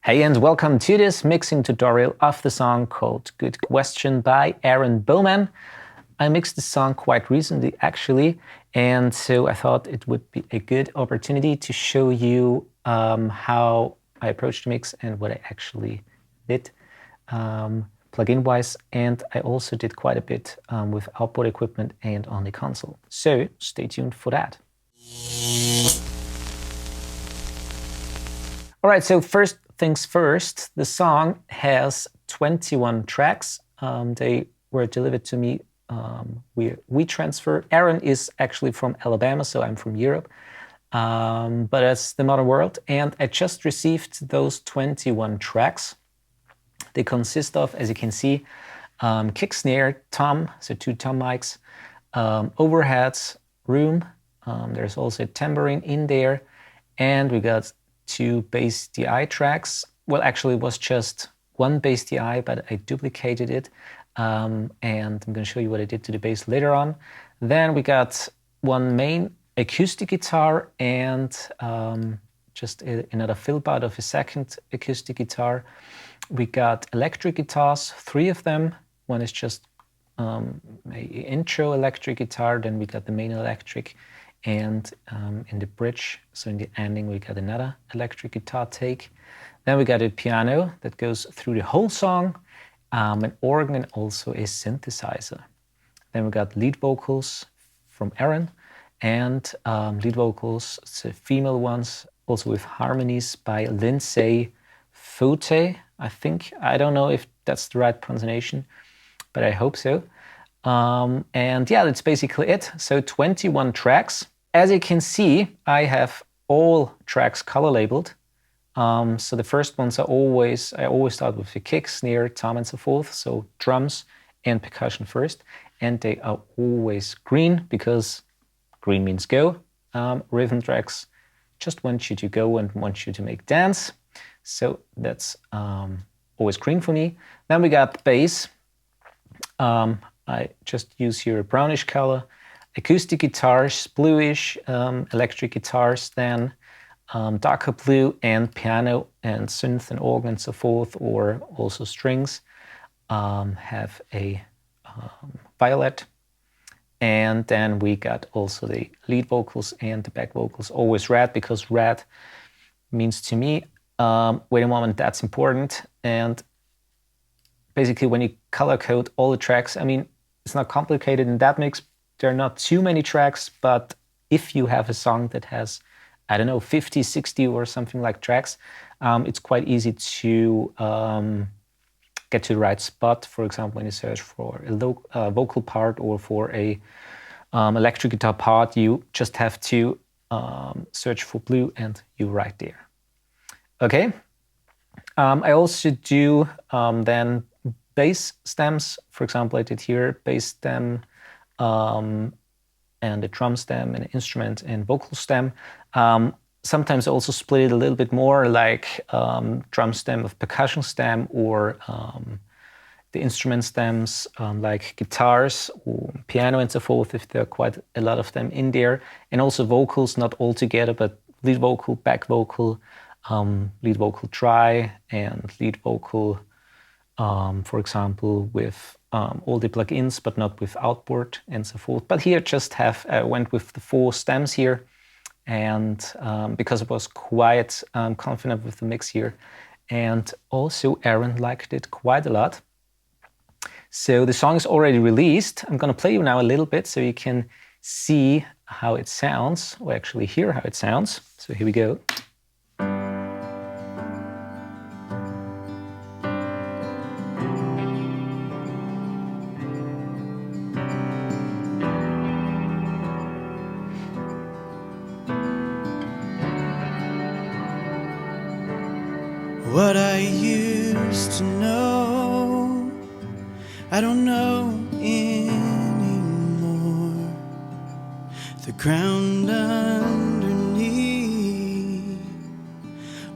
Hey and welcome to this mixing tutorial of the song called Good Question by Bowman. I mixed the song quite recently actually, and so I thought it would be a good opportunity to show you how I approached the mix and what I actually did plugin wise, and I also did quite a bit with outboard equipment and on the console. So stay tuned for that. All right, so first things first, the song has 21 tracks. They were delivered to me we transfer. Aaron is actually from Alabama, so I'm from Europe, but that's the modern world. And I just received those 21 tracks. They consist of, as you can see, kick, snare, tom, so 2 tom mics, overheads, room. There's also a tambourine in there, and we got 2 bass DI tracks. Well, actually it was just 1 bass DI, but I duplicated it. And I'm going to show you what I did to the bass later on. Then we got 1 main acoustic guitar and just another fill part of a second acoustic guitar. We got electric guitars, 3 of them. One is just an intro electric guitar. Then we got the main electric. And in the bridge, so in the ending, we got another electric guitar take. Then we got a piano that goes through the whole song, an organ, and also a synthesizer. Then we got lead vocals from Aaron, and lead vocals, so female ones, also with harmonies by Lindsay Fote, I think. I don't know if that's the right pronunciation, but I hope so. And yeah, that's basically it. So 21 tracks. As you can see, I have all tracks color labeled. So the first ones I always start with the kick, snare, tom, and so forth. So drums and percussion first, and they are always green because green means go. Rhythm tracks just want you to go and want you to make dance. So that's always green for me. Then we got bass. I just use here a brownish color. Acoustic guitars, bluish, electric guitars, then darker blue, and piano and synth and organ and so forth, or also strings, have a violet. And then we got also the lead vocals and the back vocals, always red, because red means to me, wait a moment, that's important. And basically when you color code all the tracks, I mean, it's not complicated in that mix. There are not too many tracks, but if you have a song that has, I don't know, 50, 60 or something like tracks, it's quite easy to get to the right spot. For example, when you search for a vocal part or for a electric guitar part, you just have to search for blue and you're right there. Okay. I also do then bass stems. For example, I did here bass stem and a drum stem, an instrument and vocal stem. Sometimes I also split it a little bit more, like drum stem with percussion stem, or the instrument stems like guitars or piano and so forth, if there are quite a lot of them in there. And also vocals, not all together, but lead vocal, back vocal, lead vocal dry, and lead vocal, for example, with all the plugins, but not with outboard and so forth. But here just went with the 4 stems here, and because I was quite confident with the mix here, and also Aaron liked it quite a lot. So the song is already released. I'm going to play you now a little bit so you can see how it sounds, or actually hear how it sounds. So here we go. What I used to know, I don't know anymore. The ground underneath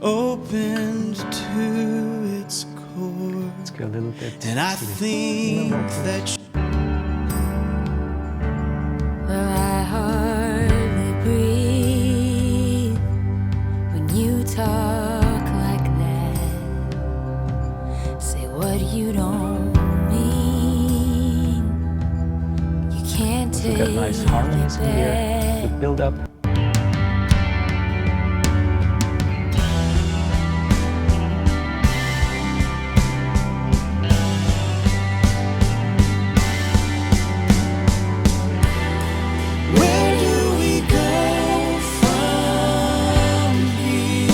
opened to its core. Let's go a little bit. And I think that I hardly breathe when you talk like that. what you don't mean. You can't Also take got nice harmonies in here, it good build up. Where do we go from here?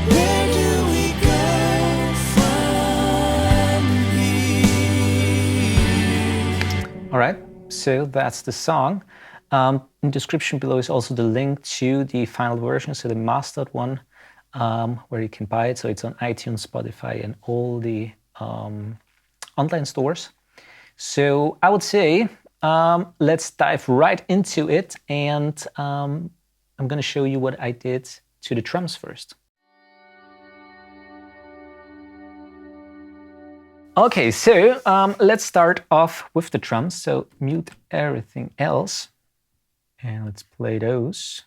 Where do we go from here? All right, so that's the song. In the description below is also the link to the final version, so the mastered one, where you can buy it. So it's on iTunes, Spotify, and all the online stores. So I would say let's dive right into it, and I'm going to show you what I did to the drums first. Okay, so let's start off with the drums. So mute everything else and let's play those.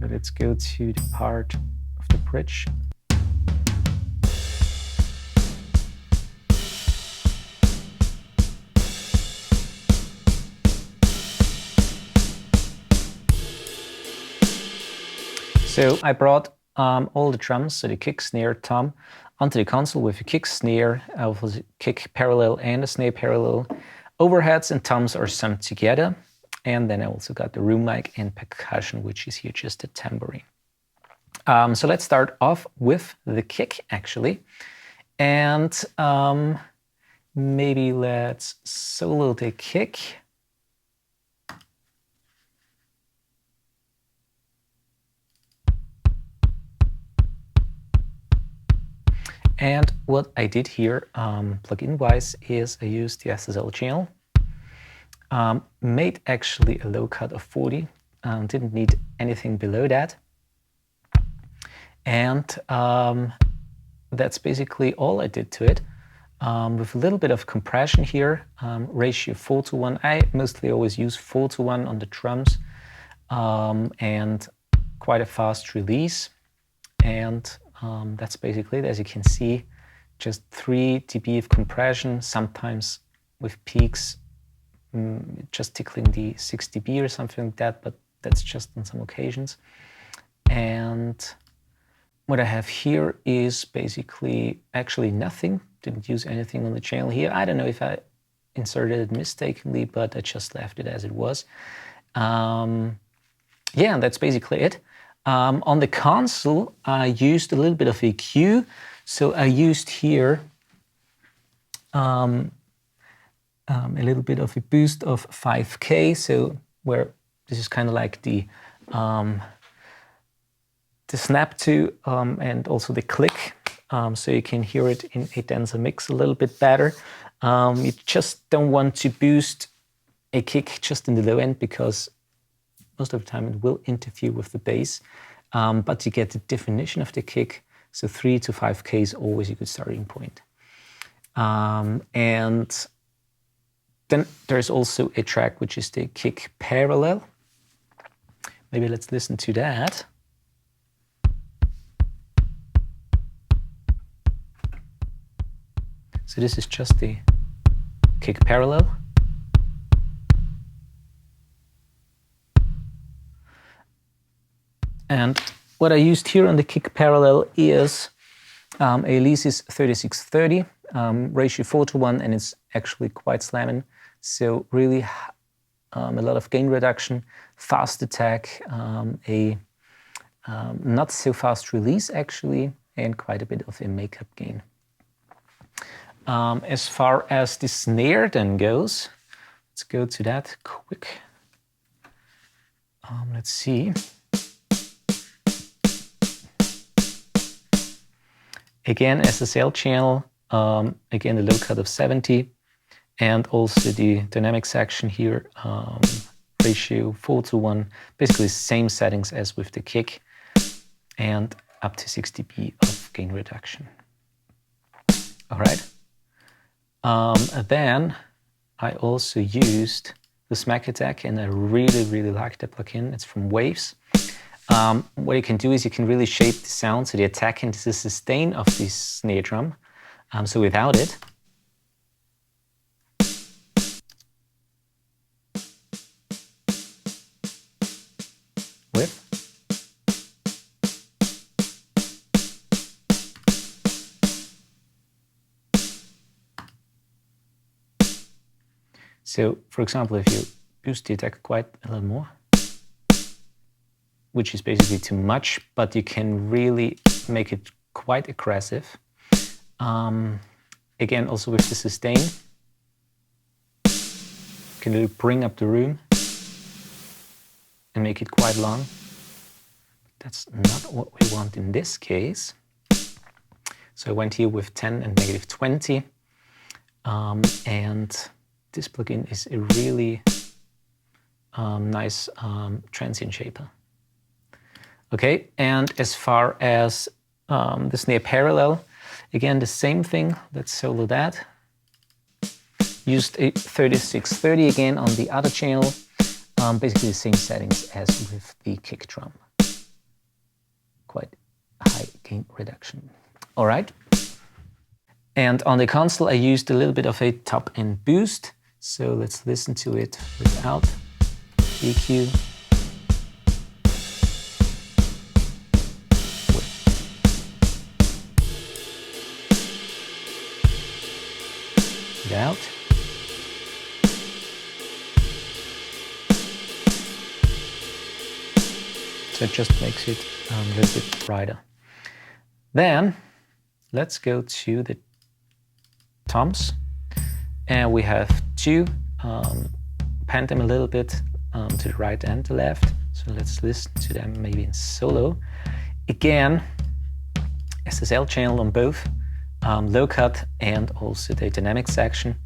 But let's go to the part of the bridge. So I brought all the drums, so the kick, snare, tom, onto the console with a kick, snare, a kick parallel and a snare parallel. Overheads and toms are summed together. And then I also got the room mic and percussion, which is here just a tambourine. So let's start off with the kick, actually. And maybe let's solo the kick. And what I did here, plugin-wise, is I used the SSL channel. Made actually a low cut of 40, didn't need anything below that. And that's basically all I did to it. With a little bit of compression here, ratio 4:1. I mostly always use 4:1 on the drums, and quite a fast release. And that's basically it. As you can see, just 3 dB of compression, sometimes with peaks just tickling the 6 dB or something like that, but that's just on some occasions. And what I have here is basically actually nothing. Didn't use anything on the channel here. I don't know if I inserted it mistakenly, but I just left it as it was. Yeah, that's basically it. On the console, I used a little bit of EQ. So I used here a little bit of a boost of 5K. So where this is kind of like the snap to and also the click. So you can hear it in a denser mix a little bit better. You just don't want to boost a kick just in the low end because most of the time it will interfere with the bass. But you get the definition of the kick, so 3 to 5K is always a good starting point. And then there's also a track which is the kick parallel. Maybe let's listen to that. So this is just the kick parallel. And what I used here on the kick parallel is a Alesis 3630, ratio 4:1, and it's actually quite slamming. So really a lot of gain reduction, fast attack, a not so fast release actually, and quite a bit of a makeup gain. As far as the snare then goes, let's go to that quick. Let's see. Again, SSL channel, again the low cut of 70, and also the dynamic section here, ratio 4:1, basically same settings as with the kick, and up to 6 dB of gain reduction. All right. Then I also used the Smack Attack, and I really like the plugin. It's from Waves. What you can do is you can really shape the sound, so the attack into the sustain of this snare drum. So without it, with, so for example, if you boost the attack quite a little more, which is basically too much, but you can really make it quite aggressive. Again, also with the sustain, you can really bring up the room and make it quite long. That's not what we want in this case. So I went here with 10 and -20. And this plugin is a really nice transient shaper. Okay, and as far as the snare parallel, again, the same thing. Let's solo that. Used a 3630 again on the other channel. Basically the same settings as with the kick drum. Quite high gain reduction. All right. And on the console, I used a little bit of a top end boost. So let's listen to it without EQ. Without. So it just makes it a little bit brighter. Then let's go to the toms, and we have two, pan them a little bit to the right and the left. So let's listen to them maybe in solo. Again, SSL channel on both, low cut and also the dynamic section.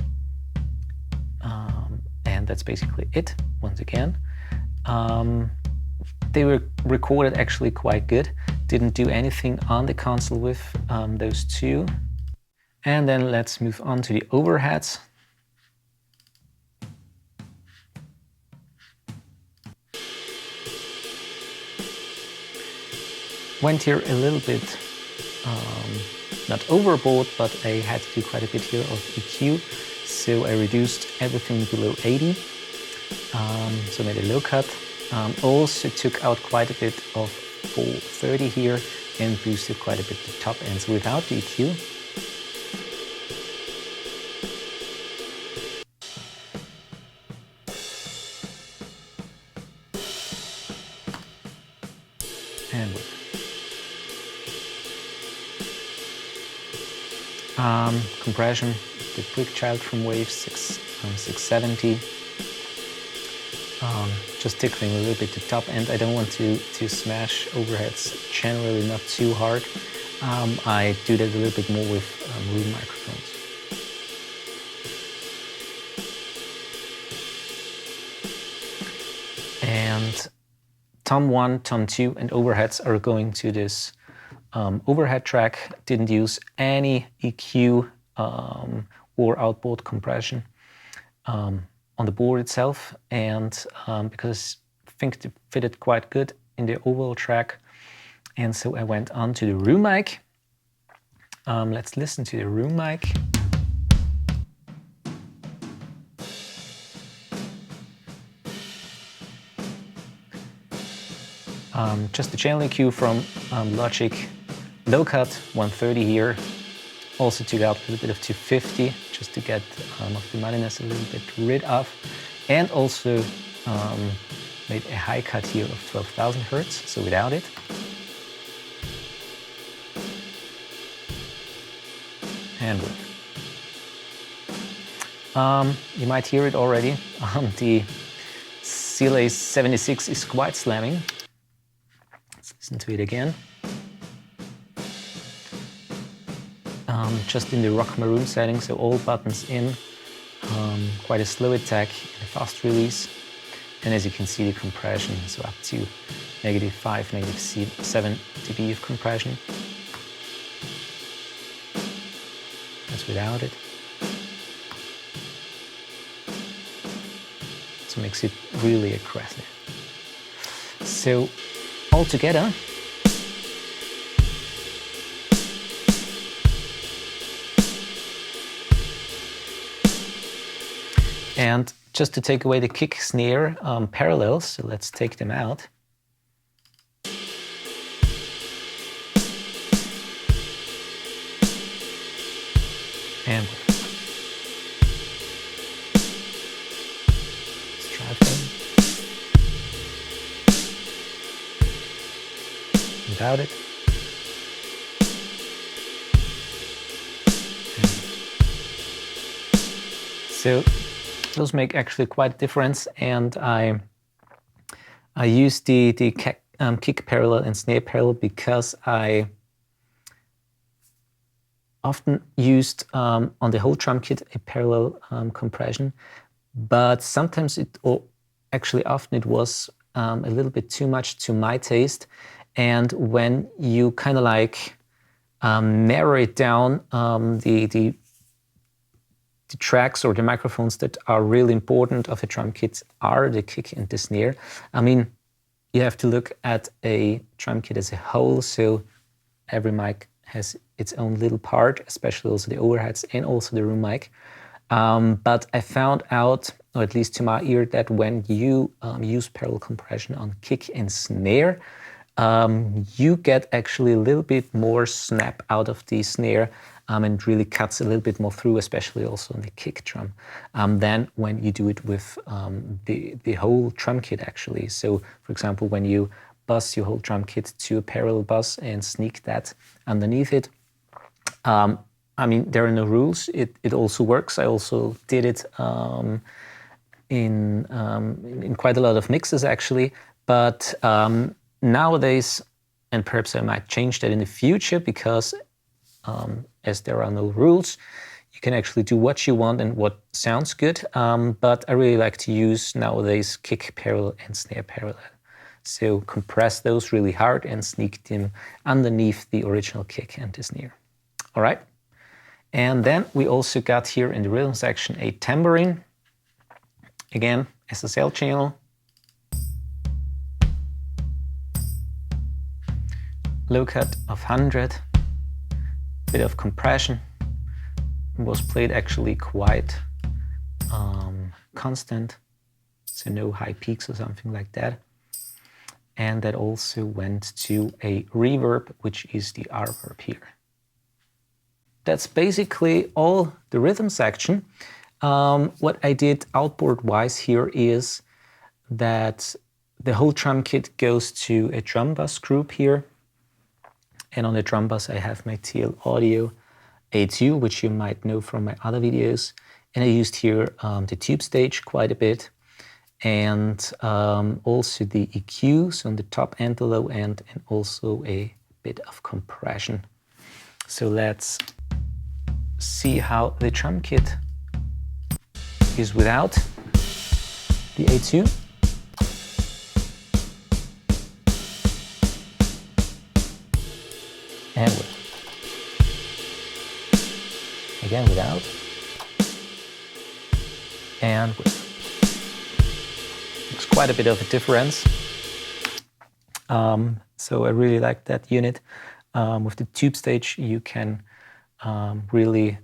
And that's basically it, once again. They were recorded actually quite good. Didn't do anything on the console with those two. And then let's move on to the overheads. Went here a little bit, not overboard, but I had to do quite a bit here of EQ. So I reduced everything below 80. So made a low cut. Also took out quite a bit of 430 here and boosted quite a bit the top end. So without the EQ. And with. Compression, the quick child from Waves 670. Just tickling a little bit the top end. I don't want to smash overheads, generally not too hard. I do that a little bit more with room microphones. And tom 1, tom 2 and overheads are going to this overhead track. Didn't use any EQ or outboard compression on the board itself, and because I think it fitted quite good in the overall track, and so I went on to the room mic. Let's listen to the room mic. Just the channel EQ from Logic, low cut 130 here. Also took out a little bit of 250 just to get of the muddiness a little bit rid of, and also made a high cut here of 12,000 Hertz, so without it. And with. You might hear it already. The CLA 76 is quite slamming. Let's listen to it again. Just in the rock maroon setting, so all buttons in, quite a slow attack, a fast release, and as you can see the compression, so up to -5, -7 dB of compression. That's without it. So it makes it really aggressive. So all together, and just to take away the kick snare parallels, so let's take them out. And let's try them without it. So those make actually quite a difference, and I use the kick parallel and snare parallel because I often used on the whole drum kit a parallel compression, but sometimes actually often it was a little bit too much to my taste. And when you kind of like narrow it down, the tracks or the microphones that are really important of a drum kit are the kick and the snare. I mean, you have to look at a drum kit as a whole, so every mic has its own little part, especially also the overheads and also the room mic. But I found out, or at least to my ear, that when you use parallel compression on kick and snare, you get actually a little bit more snap out of the snare, and really cuts a little bit more through, especially also on the kick drum, than when you do it with the whole drum kit actually. So for example, when you bus your whole drum kit to a parallel bus and sneak that underneath it, I mean, there are no rules. It also works. I also did it in quite a lot of mixes actually, but nowadays, and perhaps I might change that in the future, because as there are no rules, you can actually do what you want and what sounds good. But I really like to use nowadays kick parallel and snare parallel. So compress those really hard and sneak them underneath the original kick and the snare. All right. And then we also got here in the rhythm section a tambourine. Again, SSL channel. Low cut of 100. Bit of compression. It was played actually quite constant. So no high peaks or something like that. And that also went to a reverb, which is the R verb here. That's basically all the rhythm section. What I did outboard-wise here is that the whole drum kit goes to a drum bus group here. And on the drum bus, I have my TL Audio A2, which you might know from my other videos. And I used here the tube stage quite a bit. And also the EQ, so on the top and the low end, and also a bit of compression. So let's see how the drum kit is without the A2. And with. Again without. And with. It's quite a bit of a difference. So I really like that unit. With the tube stage, you can really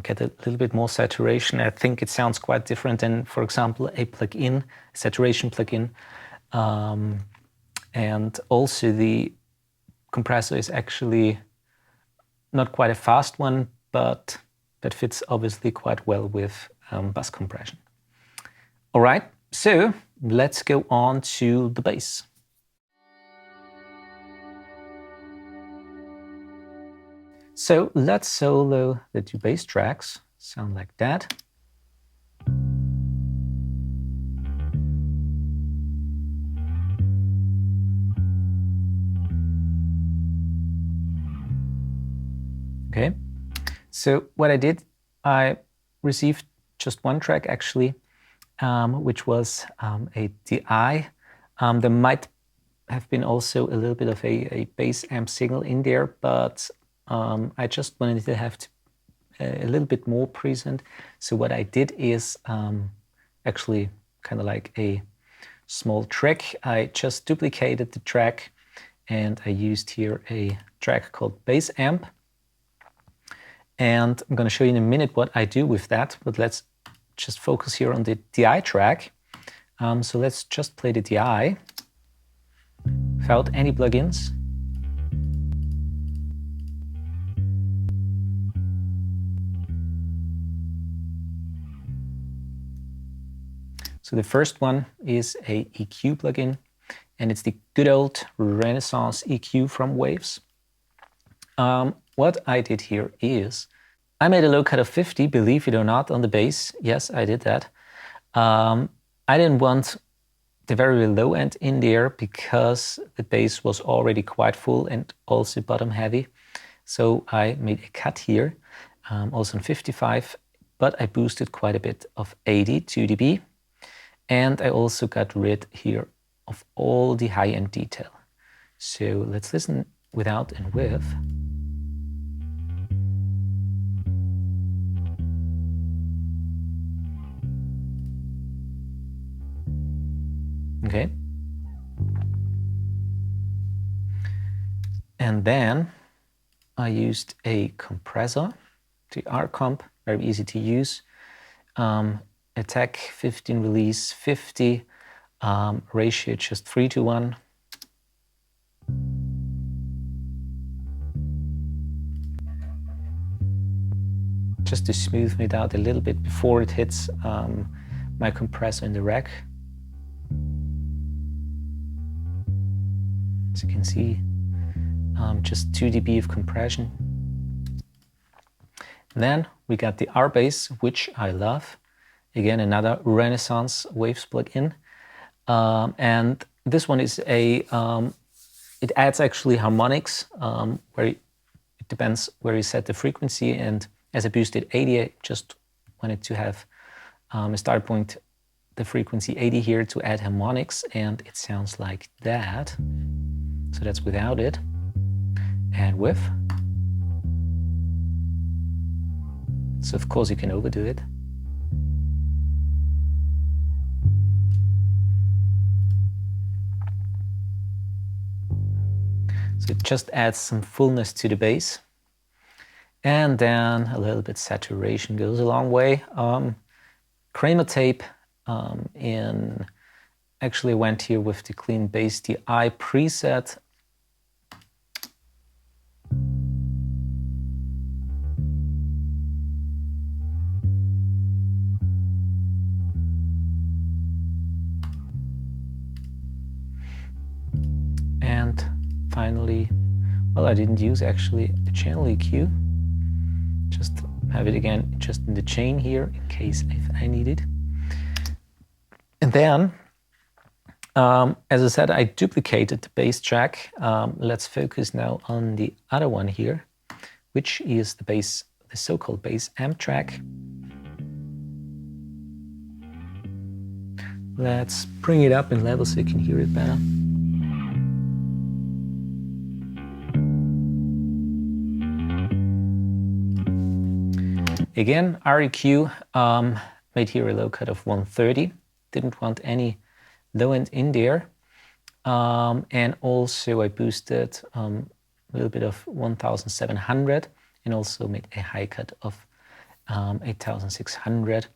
get a little bit more saturation. I think it sounds quite different than, for example, a plugin, saturation plugin. And also the compressor is actually not quite a fast one, but that fits obviously quite well with bus compression. All right, so let's go on to the bass. So let's solo the two bass tracks, sound like that. Okay, so what I did, I received just one track actually, which was a DI. There might have been also a little bit of a bass amp signal in there, but I just wanted to have a little bit more present. So what I did is actually kind of like a small trick. I just duplicated the track and I used here a track called Bass Amp. And I'm going to show you in a minute what I do with that, but let's just focus here on the DI track. So let's just play the DI without any plugins. So the first one is a EQ plugin, and it's the good old Renaissance EQ from Waves. What I did here is I made a low cut of 50, believe it or not, on the bass. Yes, I did that. I didn't want the very low end in there because the bass was already quite full and also bottom heavy. So I made a cut here, also on 55, but I boosted quite a bit of 80, 2 dB. And I also got rid here of all the high-end detail. So let's listen without and with. Okay. And then I used a compressor, the R-Comp, very easy to use. Attack 15, release 50, ratio just 3:1. Just to smooth it out a little bit before it hits my compressor in the rack. As you can see, just 2 dB of compression. And then we got the R-Bass, which I love. Again, another Renaissance Waves plugin. And this one is a, it adds actually harmonics, where it depends where you set the frequency. And as I boosted 80, I just wanted to have a start point, the frequency 80 here to add harmonics. And it sounds like that. So that's without it. And with. So of course you can overdo it. So it just adds some fullness to the bass. And then a little bit saturation goes a long way. Kramer tape actually went here with the Clean Bass DI preset. And finally, well, I didn't use actually a channel EQ. Just have it again just in the chain here in case if I need it. And then, as I said, I duplicated the bass track. Let's focus now on the other one here, which is the bass, the so-called bass amp track. Let's bring it up in level so you can hear it better. Again, REQ made here a low cut of 130. Didn't want any low end in there. And also I boosted a little bit of 1700 and also made a high cut of 8600.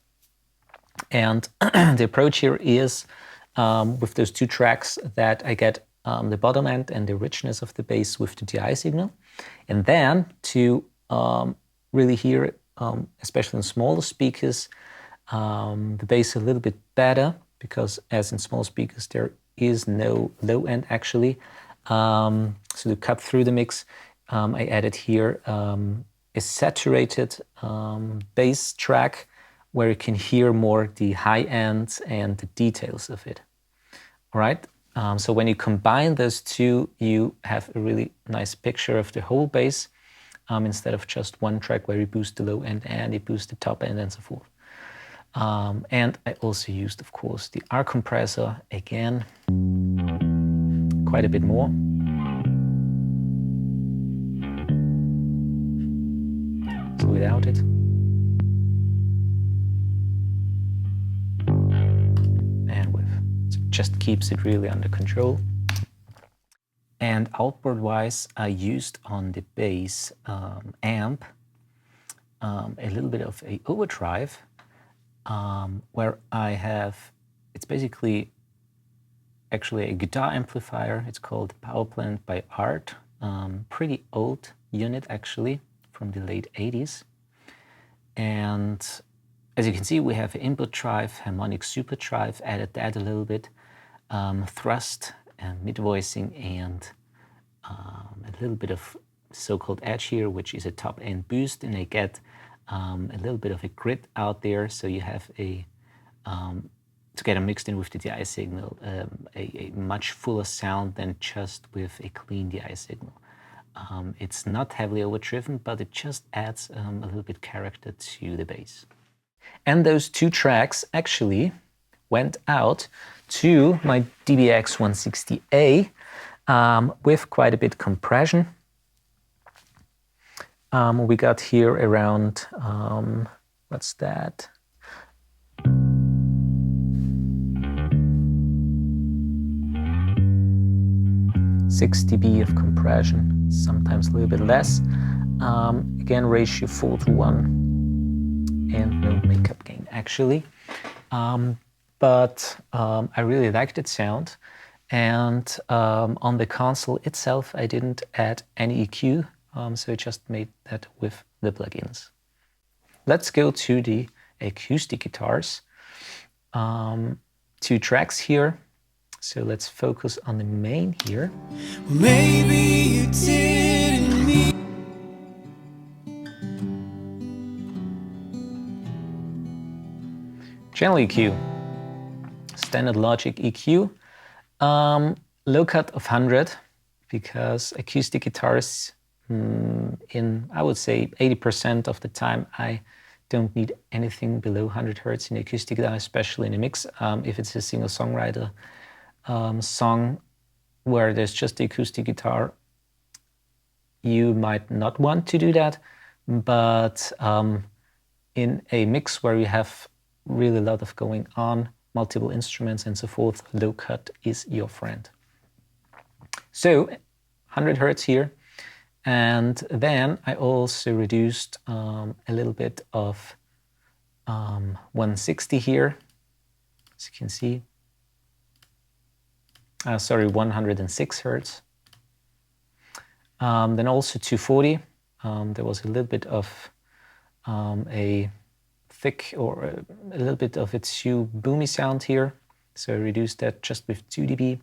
And the approach here is with those two tracks that I get the bottom end and the richness of the bass with the DI signal. And then to really hear it, especially in smaller speakers, the bass a little bit better, because as in small speakers there is no low end actually. So to cut through the mix, I added here a saturated bass track where you can hear more the high end and the details of it. All right. So when you combine those two, you have a really nice picture of the whole bass, instead of just one track where you boost the low end and you boost the top end and so forth. And I also used, of course, the R compressor again, quite a bit more. So without it. just keeps it really under control. And outboard-wise, I used on the bass amp a little bit of a overdrive, where I have, it's basically actually a guitar amplifier. It's called Power Plant by Art. Pretty old unit actually, from the late 80s. And as you can see, we have an input drive, harmonic super drive, added that a little bit, thrust and mid voicing, and a little bit of so-called edge here, which is a top end boost, and I get a little bit of a grit out there, so you have a together mixed in with the DI signal, a much fuller sound than just with a clean DI signal. It's not heavily overdriven, but it just adds a little bit character to the bass. And those two tracks actually went out to my DBX 160A with quite a bit compression. We got here around, what's that? Six dB of compression, sometimes a little bit less. Again, ratio 4:1, and no makeup gain actually. But I really liked its sound, and on the console itself I didn't add any EQ, so I just made that with the plugins. Let's go to the acoustic guitars. Two tracks here, so let's focus on the main here. Maybe you didn't mean. Channel EQ, standard Logic EQ, low cut of 100, because acoustic guitars, in I would say 80% of the time, I don't need anything below 100 Hertz in acoustic guitar, especially in a mix. If it's a singer-songwriter song where there's just the acoustic guitar, you might not want to do that, but in a mix where you have really a lot of going on, multiple instruments and so forth, low cut is your friend. So 100 Hertz here, and then I also reduced a little bit of 160 here, as you can see. Sorry, 106 Hertz. Then also 240. There was a little bit of a thick, or a little bit of a too boomy sound here, so I reduced that just with 2 dB.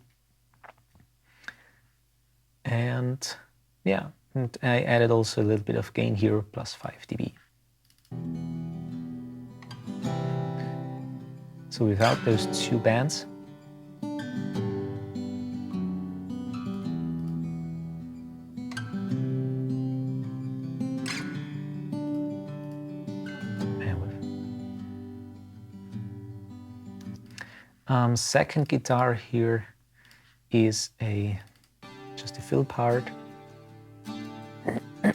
And yeah, and I added also a little bit of gain here, plus 5 dB. So without those two bands, second guitar here is just a fill part.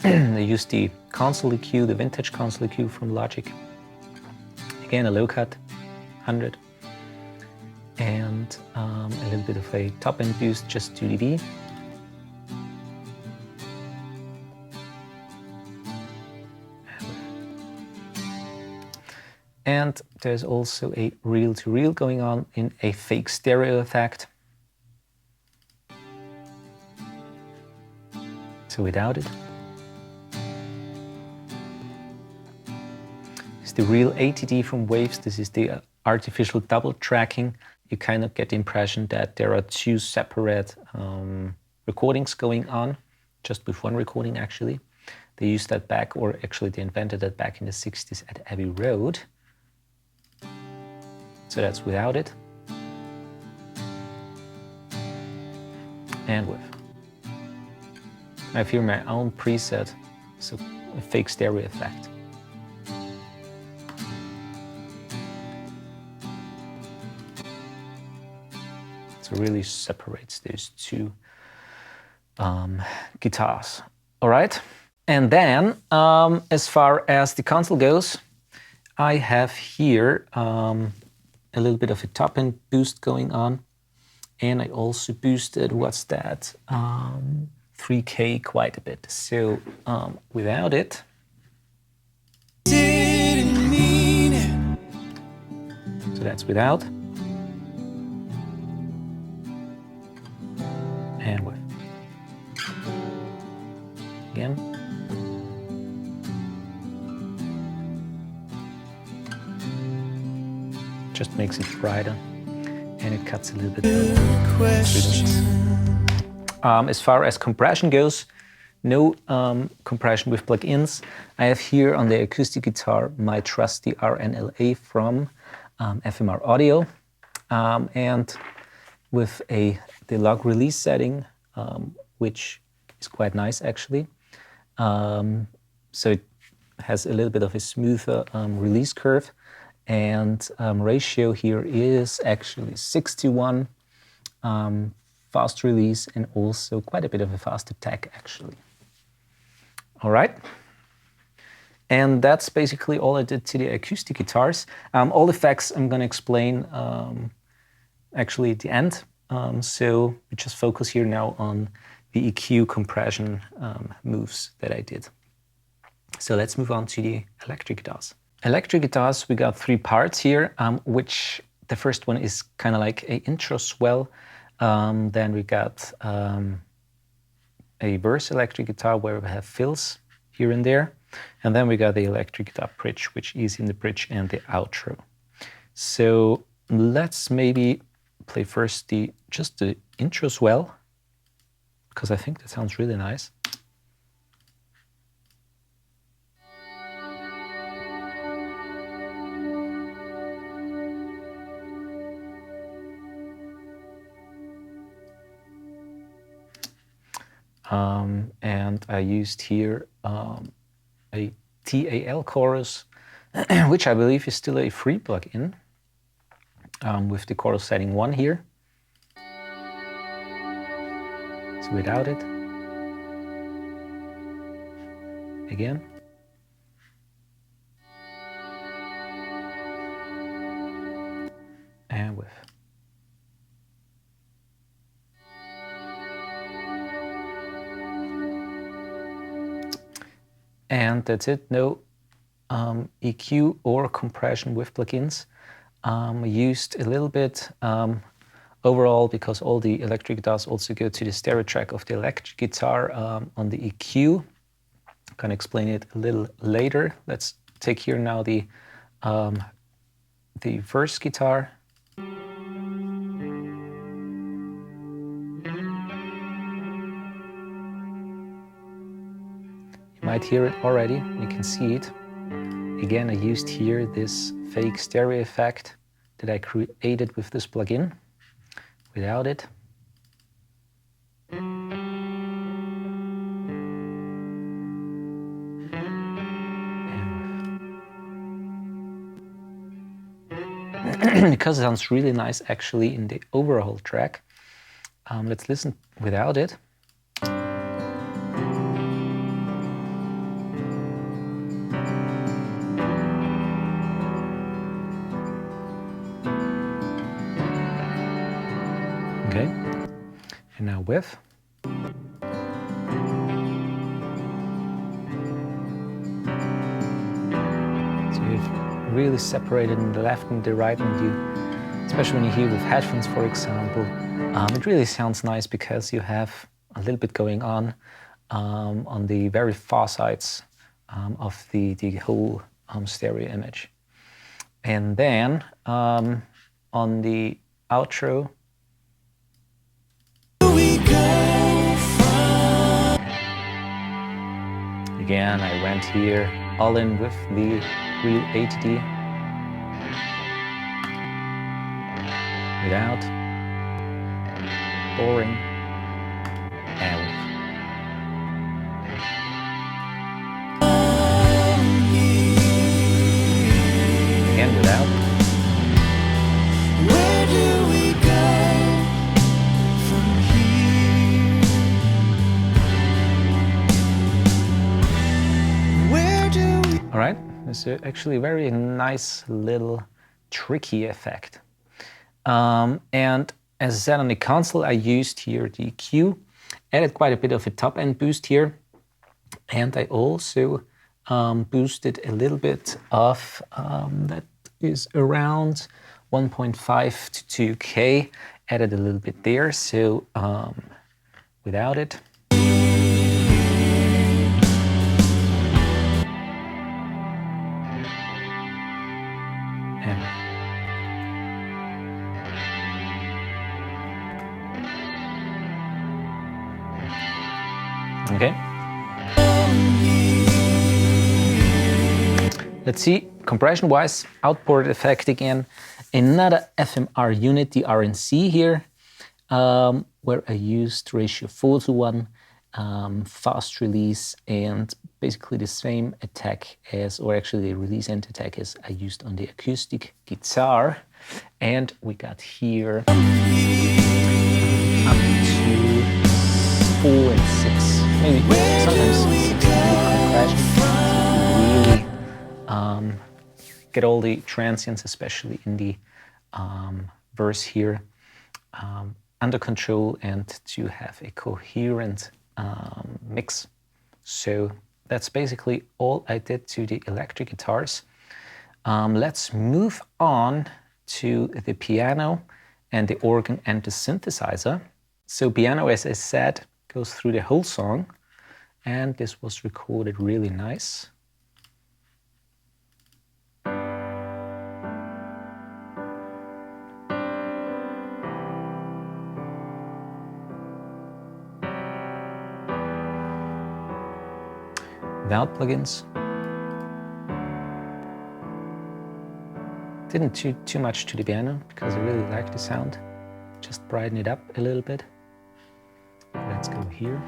I used the console EQ, the vintage console EQ from Logic. Again, a low cut, 100. And a little bit of a top end boost, just 2 dB. And there's also a reel-to-reel going on in a fake stereo effect. So without it. It's the real ATD from Waves. This is the artificial double tracking. You kind of get the impression that there are two separate recordings going on, just with one recording actually. They used that back, or actually they invented that back in the 60s at Abbey Road. So that's without it. And with. I have here my own preset, so a fake stereo effect. So it really separates those two guitars. All right. And then as far as the console goes, I have here a little bit of a top end boost going on. And I also boosted, what's that, 3K quite a bit. So without it, Didn't mean it. so that's without, and with. Again. Just makes it brighter, and it cuts a little bit through the mix. As far as compression goes, no compression with plugins. I have here on the acoustic guitar my trusty RNLA from FMR Audio, and with the log release setting, which is quite nice actually. So it has a little bit of a smoother release curve, and ratio here is actually 6:1 fast release, and also quite a bit of a fast attack actually. All right. And that's basically all I did to the acoustic guitars. All effects I'm going to explain actually at the end. So we just focus here now on the EQ compression moves that I did. So let's move on to the electric guitars. Electric guitars, we got 3 parts here, which the first one is kind of like an intro swell. Then we got a verse electric guitar where we have fills here and there. And then we got the electric guitar bridge, which is in the bridge and the outro. So let's maybe play first just the intro swell, because I think that sounds really nice. And I used here a TAL chorus, which I believe is still a free plugin, with the chorus setting 1 here. So without it, again. And with. And that's it, no EQ or compression with plugins. Used a little bit overall, because all the electric guitars also go to the stereo track of the electric guitar on the EQ. I'm gonna explain it a little later. Let's take here now the verse guitar. You might hear it already, you can see it. Again, I used here this fake stereo effect that I created with this plugin. Without it. Because it sounds really nice actually in the overall track. Let's listen without it. Okay, and now with. So you've really separated in the left and the right, and you, especially when you hear with headphones, for example, it really sounds nice because you have a little bit going on the very far sides of the whole stereo image. And then on the outro, again, I went here all in with the real 8D. Without. Boring. And with. Again, without. Where do we go from here? Where do we... All right, it's actually a very nice little tricky effect. And As I said, on the console, I used here the EQ, added quite a bit of a top-end boost here, and I also boosted a little bit of, that is around 1.5 to 2K, added a little bit there, so without it. Okay. Let's see, compression-wise, outboard effect again. Another FMR unit, the RNC here, where I used ratio 4:1, fast release, and basically the same attack as, or actually the release and attack as I used on the acoustic guitar. And we got here up to 4 and 6, maybe sometimes 6 compression. Really get all the transients, especially in the verse here, under control and to have a coherent mix. So that's basically all I did to the electric guitars. Let's move on to the piano and the organ and the synthesizer. So piano, as I said, goes through the whole song, and this was recorded really nice. Without plugins. Didn't do too much to the piano because I really like the sound. Just brighten it up a little bit. Let's go here.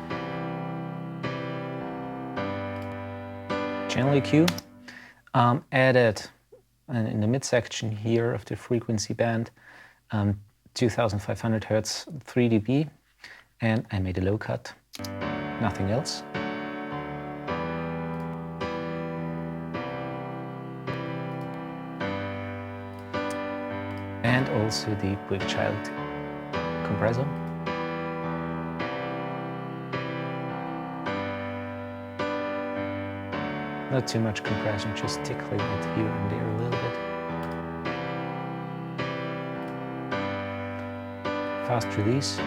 Channel EQ. Added in the midsection here of the frequency band 2500 Hertz 3 dB, and I made a low cut, nothing else. And also the Child compressor. Not too much compression, just tickling it here and there a little bit. Fast release.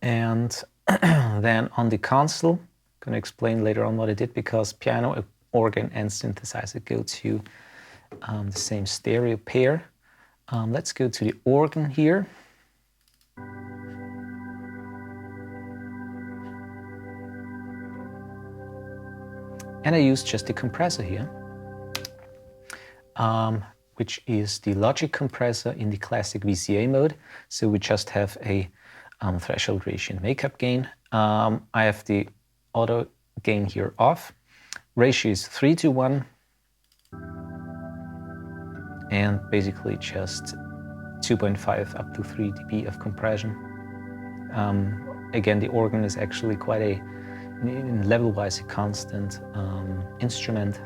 And then on the console, I'm going to explain later on what I did, because piano, organ and synthesizer go to the same stereo pair. Let's go to the organ here. And I used just a compressor here, which is the Logic compressor in the classic VCA mode. So we just have a threshold ratio and makeup gain. I have the auto gain here off. Ratio is 3:1, and basically just 2.5 up to 3 dB of compression. Again, the organ is actually quite a, level-wise, a constant instrument,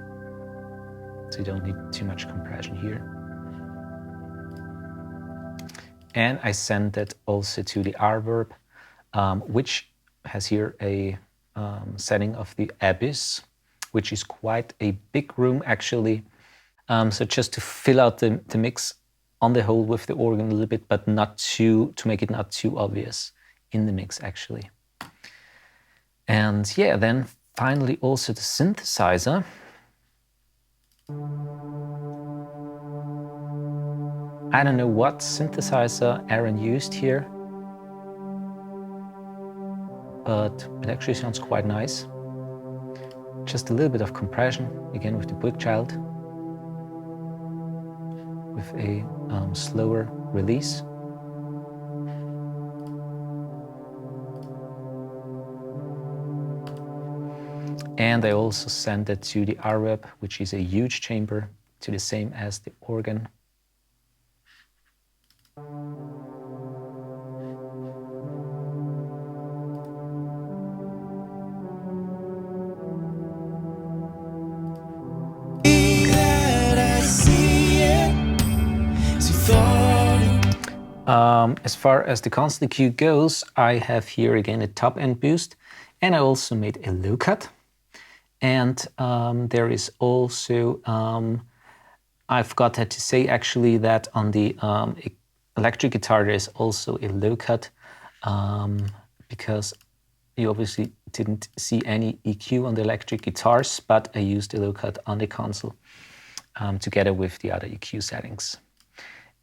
so you don't need too much compression here. And I sent it also to the reverb, which has here a setting of the Abyss, which is quite a big room actually. So just to fill out the mix on the whole with the organ a little bit, but not to make it not too obvious in the mix actually. And yeah, then finally also the synthesizer. I don't know what synthesizer Aaron used here, but it actually sounds quite nice. Just a little bit of compression, again with the Child, with a slower release. And I also sent it to the reverb, which is a huge chamber, to the same as the organ. That I see it. As far as the constant EQ goes, I have here again a top end boost, and I also made a low cut. And there is also, I forgot to say actually that on the electric guitar there is also a low cut, because you obviously didn't see any EQ on the electric guitars, but I used a low cut on the console together with the other EQ settings.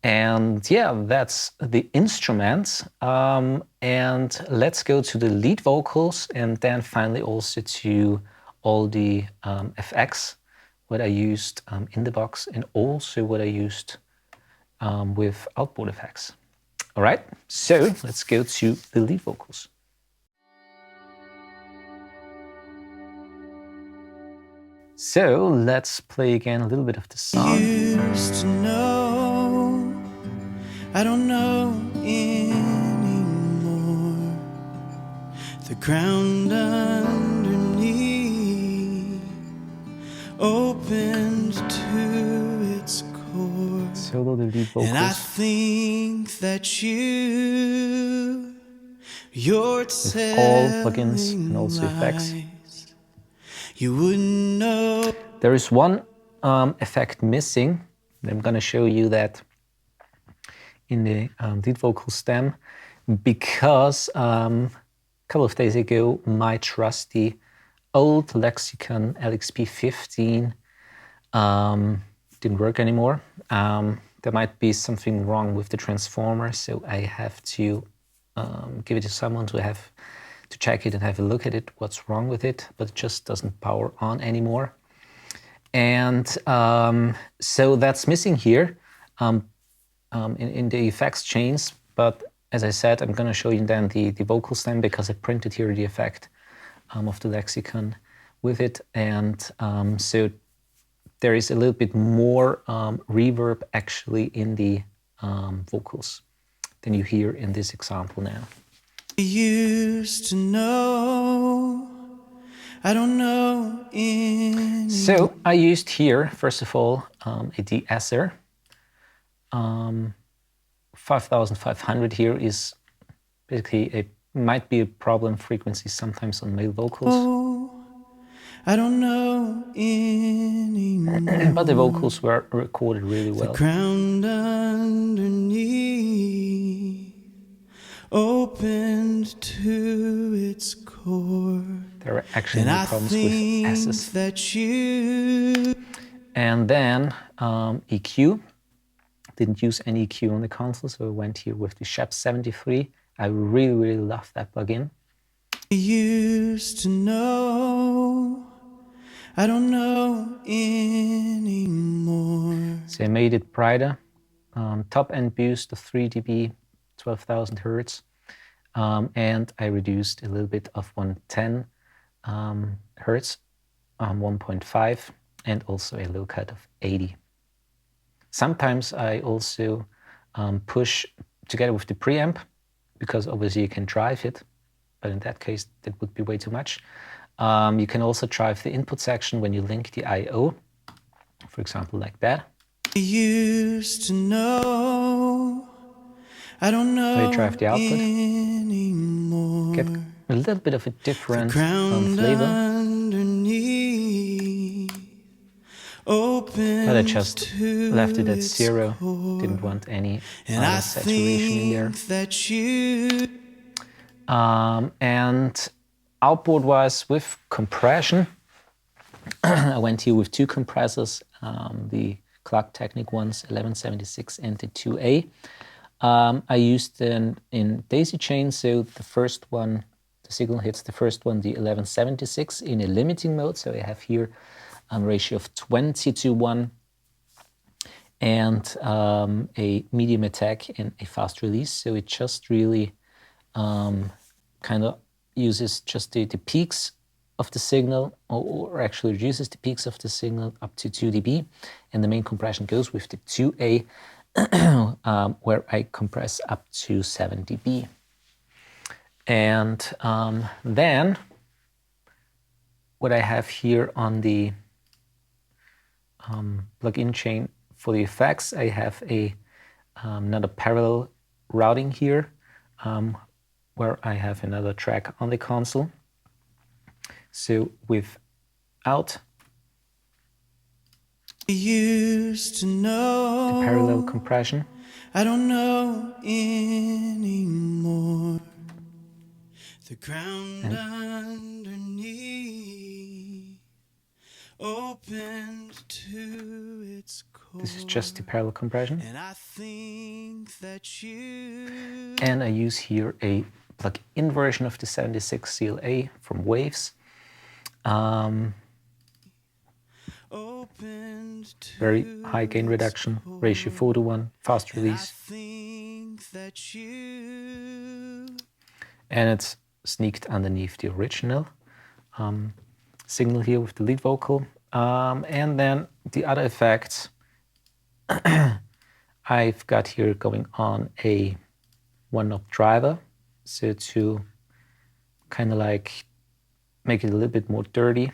And yeah, that's the instruments. And let's go to the lead vocals, and then finally also to all the FX, what I used in the box, and also what I used with outboard effects. All right, so let's go to the lead vocals. So let's play again a little bit of the song. Used to know, I don't know anymore. The ground underneath opened to its core. Solo the lead vocals. And I think that you're with all plugins and also effects. You wouldn't know. There is one effect missing. I'm going to show you that in the lead vocal stem, because a couple of days ago my trusty old Lexicon LXP15 didn't work anymore. There might be something wrong with the transformer, so I have to give it to someone to check it and have a look at it, what's wrong with it, but it just doesn't power on anymore. And so that's missing here in the effects chains. But as I said, I'm going to show you then the vocal stem, because I printed here the effect of the Lexicon with it. And so there is a little bit more reverb actually in the vocals than you hear in this example now. Used to know, I don't know anymore. So I used here, first of all, a de-esser. 5500 here is basically might be a problem frequency sometimes on male vocals. I don't know anymore. But the vocals were recorded really well. The ground underneath opened to its core. There were actually no problems with S's. That you... And then EQ. Didn't use any EQ on the console, so I went here with the Shep 73. I really, really love that plugin. Used to know, I don't know anymore. So I made it brighter. Top end boost of 3 dB, 12,000 hertz. And I reduced a little bit of 110 hertz, 1.5, and also a low cut of 80. Sometimes I also push together with the preamp, because obviously you can drive it, but in that case that would be way too much. You can also drive the input section when you link the I/O, for example like that. Used to know, I don't know. So you drive the output, anymore. get a little bit of a different flavor. But I just left it at 0, didn't want any saturation in there. And outboard wise, with compression, I went here with 2 compressors, the Clock Technic ones, 1176 and the 2A. I used them in daisy chain, so the first one, the signal hits the first one, the 1176 in a limiting mode, so I have here ratio of 20:1, and a medium attack and a fast release. So it just really kind of uses just the peaks of the signal, or actually reduces the peaks of the signal up to 2 dB. And the main compression goes with the 2A, where I compress up to 7 dB. And then what I have here on the plug-in chain for the effects, I have another parallel routing here, where I have another track on the console. So without used to know. the parallel compression, I don't know anymore. The ground underneath opened to its core. this is just the parallel compression. And I think that you And I use here a plug-in version of the 76 CLA from Waves. opened to Very high gain reduction, ratio 4:1, fast release. think that you And it's sneaked underneath the original signal here with the lead vocal. And then the other effects I've got here going on a one-knob driver, so to kind of like make it a little bit more dirty.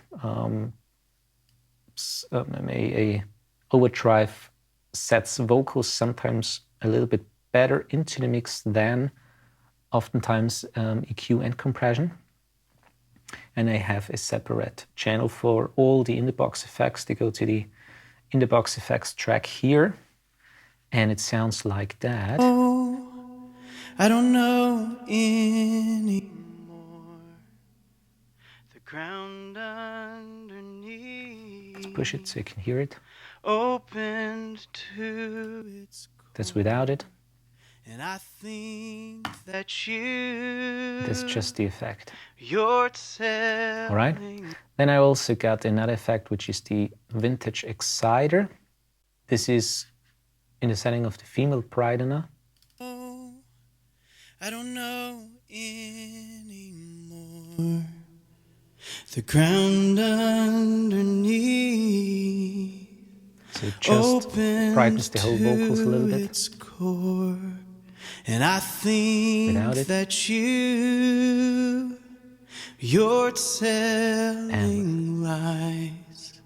A overdrive sets vocals sometimes a little bit better into the mix than oftentimes EQ and compression. And I have a separate channel for all the in-the-box effects. They go to the in-the-box effects track here, and it sounds like that. I don't know anymore. The ground underneath. Let's push it so you can hear it. Opened to its core. That's without it. And I think that you That's just the effect. You're All right. Then I also got another effect, which is the vintage exciter. This is in the setting of the female brightener. I don't know anymore. The ground underneath. So it just brightens the whole vocals a little bit. Its core. And I think Without it. that you're telling lies.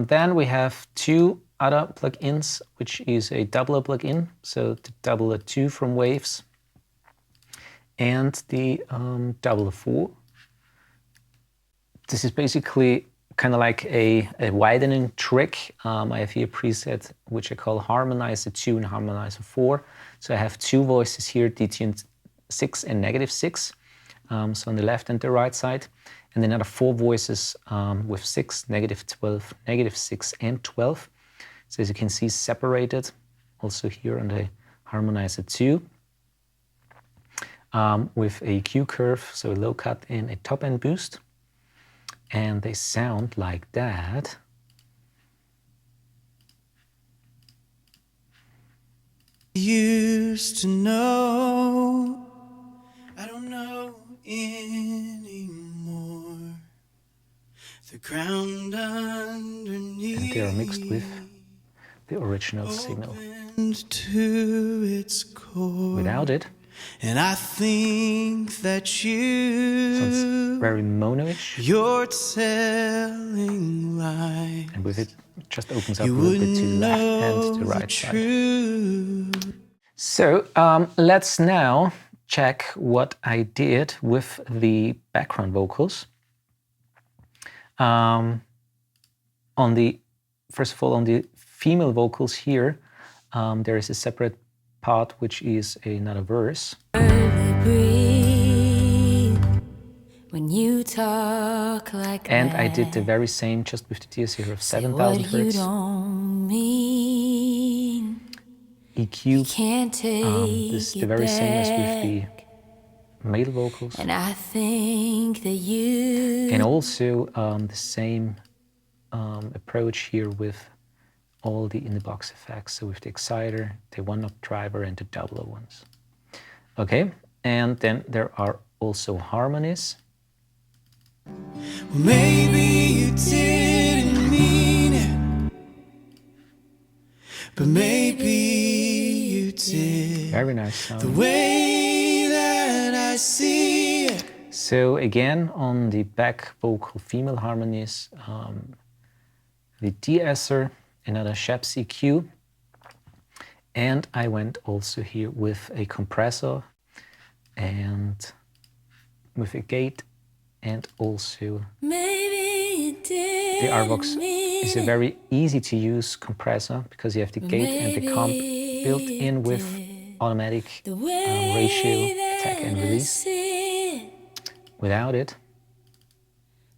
Then we have two other plugins, which is a doubler plugin, so the doubler 2 from Waves, and the doubler 4. This is basically kind of like a widening trick. I have here a preset which I call Harmonizer 2 and Harmonizer 4. So I have two voices here, detuned 6 and -6, so on the left and the right side, and then another 4 voices with 6, -12, -6, and 12. So as you can see, separated also here on the Harmonizer 2 with a Q curve, so a low cut and a top end boost. And they sound like that. Used to know, I don't know anymore. The ground underneath. And they are mixed with the original signal. To its core. Without it. And I think that Sounds very mono-ish. You're telling lies. And with it, it just opens up a little bit to the left and to the right side. So let's now check what I did with the background vocals. First of all, on the female vocals here, there is a separate part which is another verse. When you talk like and that, I did the very same just with the TS here of 7,000 hertz. EQ. This is the very same as with the male vocals. And I think that you. And also the same approach here with all the in-the-box effects. So with the exciter, the one-knob driver, and the doubler ones. Okay, and then there are also harmonies. Well, maybe you didn't mean it, but maybe you did. Very nice sound. The way that I see it. So again, on the back vocal female harmonies, the de-esser, another Sheps EQ, And I went also here with a compressor and with a gate, and also the RVox is a very easy to use compressor because you have the gate and the comp built in with automatic ratio, attack and release. Without it,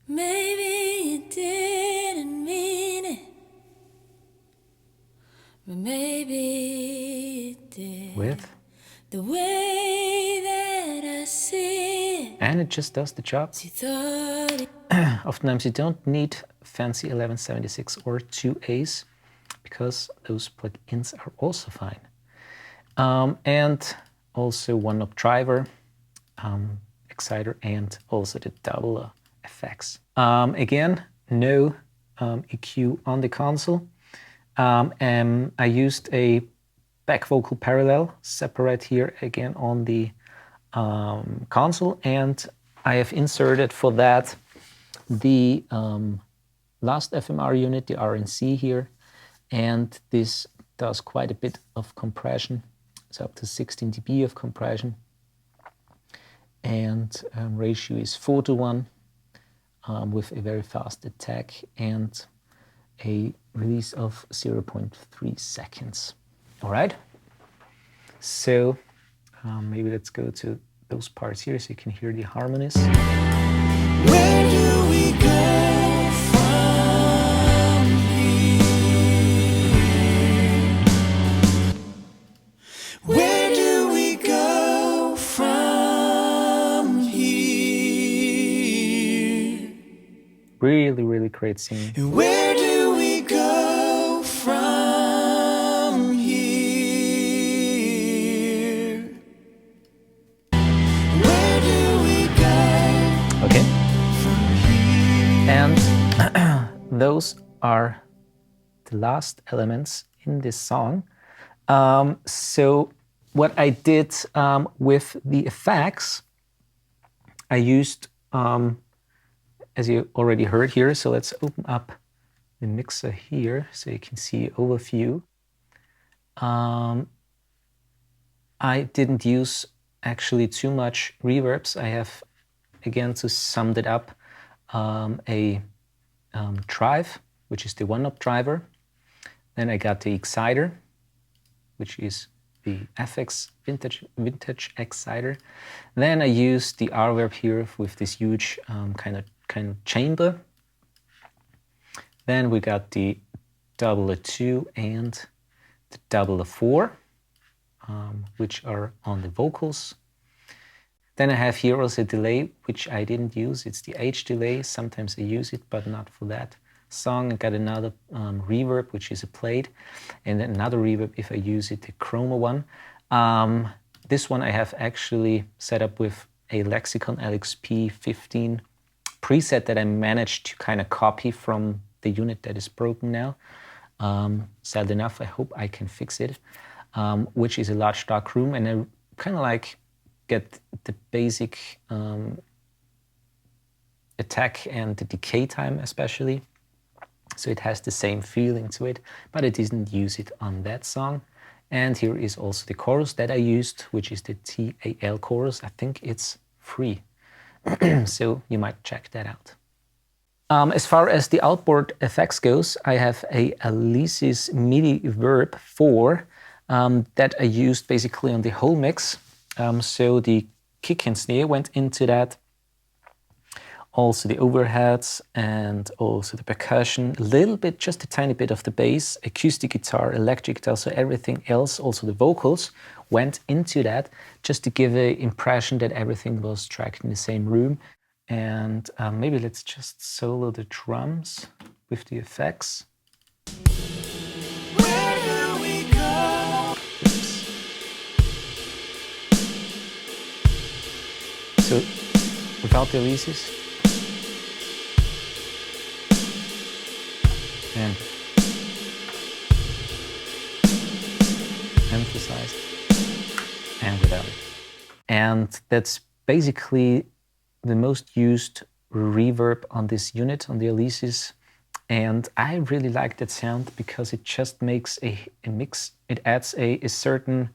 maybe you didn't mean it, but maybe it did. with, The way that I see it, and it just does the job. you thought it. Oftentimes you don't need fancy 1176 or 2As because those plugins are also fine. And also one-knob driver, exciter, and also the double effects. Again, no EQ on the console. I used a back vocal parallel separate here again on the console, and I have inserted for that the last FMR unit, the RNC here, and this does quite a bit of compression. It's up to 16 dB of compression, and ratio is 4:1 with a very fast attack and a release of 0.3 seconds. All right, so maybe let's go to those parts here so you can hear the harmonies. Where do we go from here? Where do we go from here? Really, really great singing. And where do we go from here? Where do we go? Okay. And those are the last elements in this song. So what I did with the effects, I used, as you already heard here, so let's open up the mixer here so you can see overview. I didn't use actually too much reverbs. I have, again, to sum it up, a drive, which is the one-knob driver. Then I got the exciter, which is the FX vintage exciter. Then I used the reverb here with this huge kind of chamber. Then we got the double 2 and the double 4, which are on the vocals. Then I have here also a delay, which I didn't use. It's the H delay. Sometimes I use it, but not for that song. I got another reverb, which is a plate, and then another reverb if I use it, the chroma one. This one I have actually set up with a Lexicon LXP 15 preset that I managed to kind of copy from the unit that is broken now. Sad enough, I hope I can fix it, which is a large dark room, and I kind of like get the basic attack and the decay time especially. So it has the same feeling to it, but I didn't use it on that song. And here is also the chorus that I used, which is the TAL chorus. I think it's free, so you might check that out. As far as the outboard effects goes, I have a Alesis MIDI Verb 4 that I used basically on the whole mix. So the kick and snare went into that, also the overheads and also the percussion, a little bit, just a tiny bit of the bass, acoustic guitar, electric guitar, so everything else, also the vocals, went into that just to give an impression that everything was tracked in the same room. And maybe let's just solo the drums with the effects. Where do we go? So without the releases. And emphasized and without it. And that's basically the most used reverb on this unit, on the Alesis. And I really like that sound because it just makes a mix. It adds a certain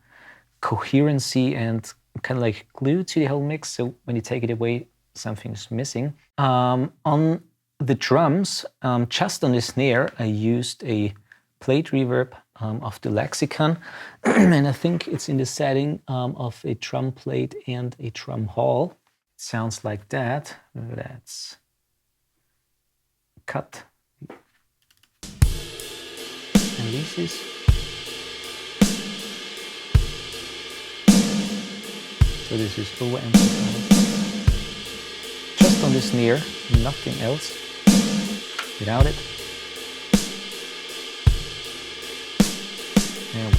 coherency and kind of like glue to the whole mix. So when you take it away, something's missing. On the drums, just on the snare, I used a plate reverb of the Lexicon. And I think it's in the setting of a drum plate and a drum hall. It sounds like that. Let's cut and releases. So this is over amplified. Just on the snare, nothing else. Without it. And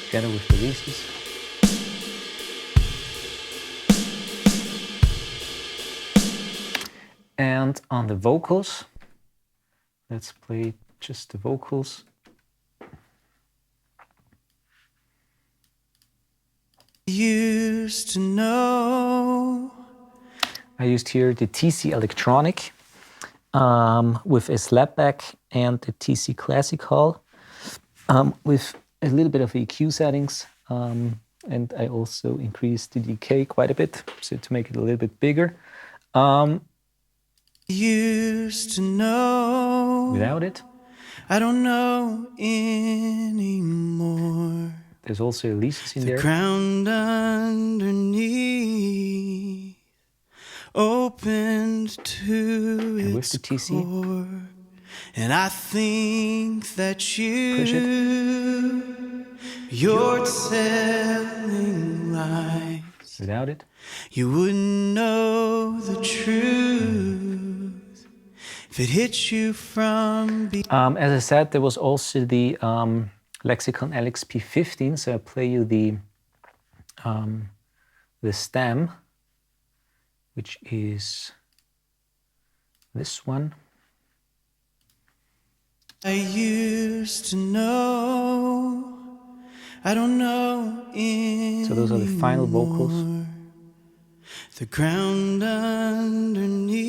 together with the releases. And on the vocals, let's play just the vocals. Used to know. I used here the TC Electronic with a slapback and the TC Classic Hall with a little bit of EQ settings. And I also increased the decay quite a bit, so to make it a little bit bigger. Used to know. Without it. I don't know anymore. There's also releases in there. The ground underneath opened to And with its the TC. core. And I think that you're telling lies. Without it. You wouldn't know the truth if it hit you from behind. As I said, there was also the Lexicon LXP15, so I play you the stem, which is this one. I used to know, I don't know anymore. So those are the final vocals. The ground underneath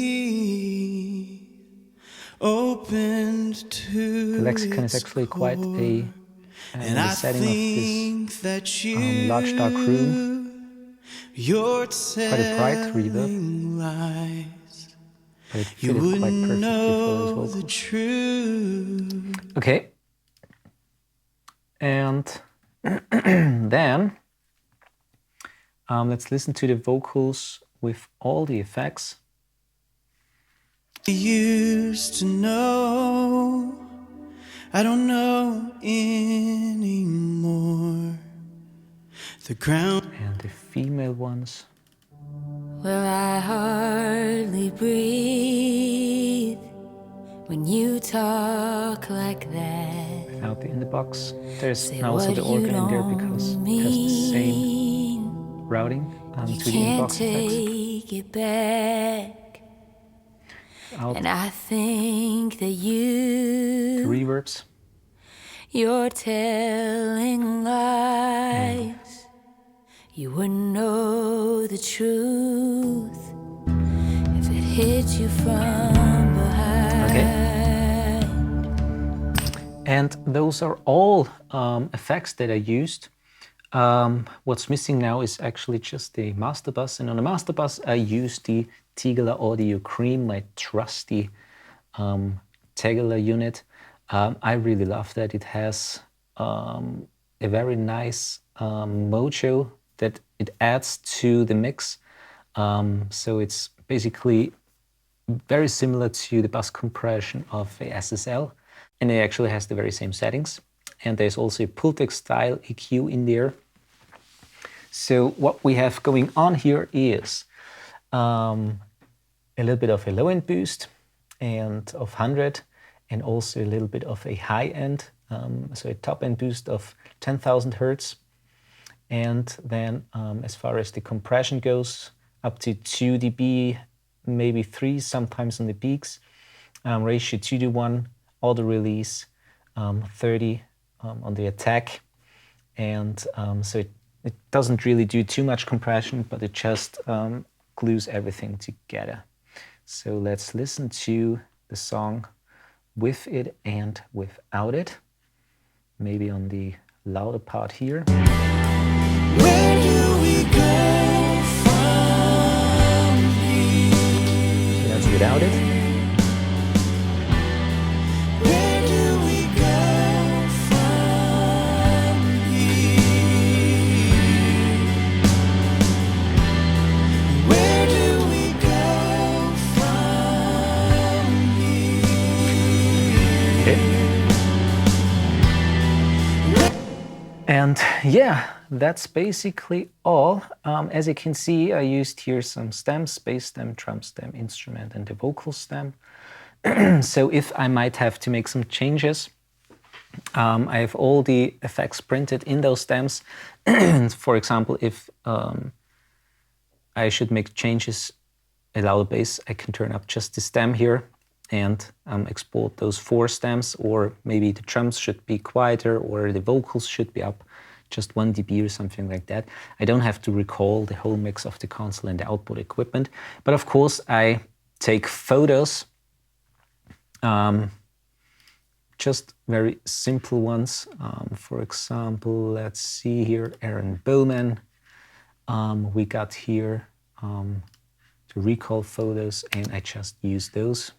opened to the Lexicon is actually quite a in the setting of this large dark room. Quite a bright reverb, but it fitted quite perfectly for those vocals. Okay, and then let's listen to the vocals with all the effects. I used to know, I don't know anymore. The ground and the female ones. Where I hardly breathe when you talk like that. Without the in the box. There's also the organ in there because it has the same routing to the in-box effects. Take it back. Out. And I think that The reverbs. You're telling lies. You wouldn't know the truth if it hit you from behind. Okay. And those are all effects that I used. What's missing now is actually just the master bus. And on the master bus, I used the Tegeler Audio Cream, my trusty Tegeler unit. I really love that. It has a very nice mojo that it adds to the mix. So it's basically very similar to the bus compression of a SSL. And it actually has the very same settings. And there's also a Pultec style EQ in there. So what we have going on here is a little bit of a low end boost and of 100, and also a little bit of a high end, so a top end boost of 10,000 Hertz. And then as far as the compression goes, up to 2 dB, maybe 3 sometimes on the peaks, ratio 2:1, auto release, 30 on the attack. And so it doesn't really do too much compression, but it just glues everything together. So let's listen to the song with it and without it. Maybe on the louder part here. Where do we go from here? So that's without it. Where do we go from here? Where do we go from here? Okay. And yeah, that's basically all. As you can see, I used here some stems, bass stem, drum stem, instrument, and the vocal stem. So if I might have to make some changes, I have all the effects printed in those stems. For example, if I should make changes at louder bass, I can turn up just the stem here and export those 4 stems, or maybe the drums should be quieter or the vocals should be up just 1 dB or something like that. I don't have to recall the whole mix of the console and the output equipment, but of course I take photos, just very simple ones. For example, let's see here, Bowman. We got here to recall photos, and I just use those.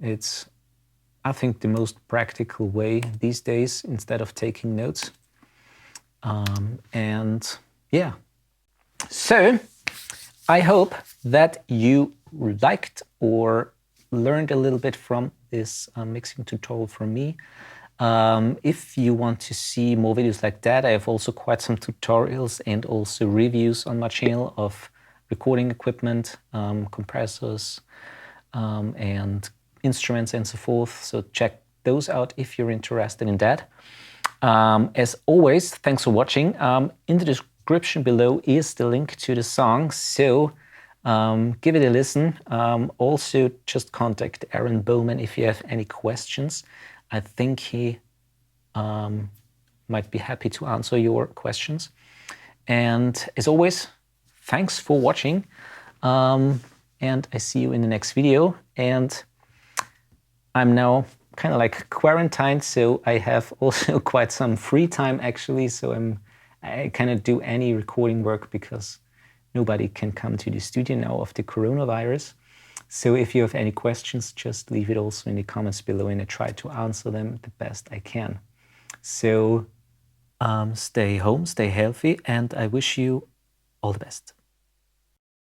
It's, I think, the most practical way these days instead of taking notes. And yeah, so I hope that you liked or learned a little bit from this mixing tutorial from me. If you want to see more videos like that, I have also quite some tutorials and also reviews on my channel of recording equipment, compressors, and instruments and so forth. So check those out if you're interested in that. As always, thanks for watching. In the description below is the link to the song, so give it a listen. Also, just contact Bowman if you have any questions. I think he might be happy to answer your questions. And as always, thanks for watching. And I see you in the next video. And I'm now kind of like quarantined, so I have also quite some free time actually. So I kind of do any recording work because nobody can come to the studio now of the coronavirus. So if you have any questions, just leave it also in the comments below and I try to answer them the best I can. So stay home, stay healthy, and I wish you all the best.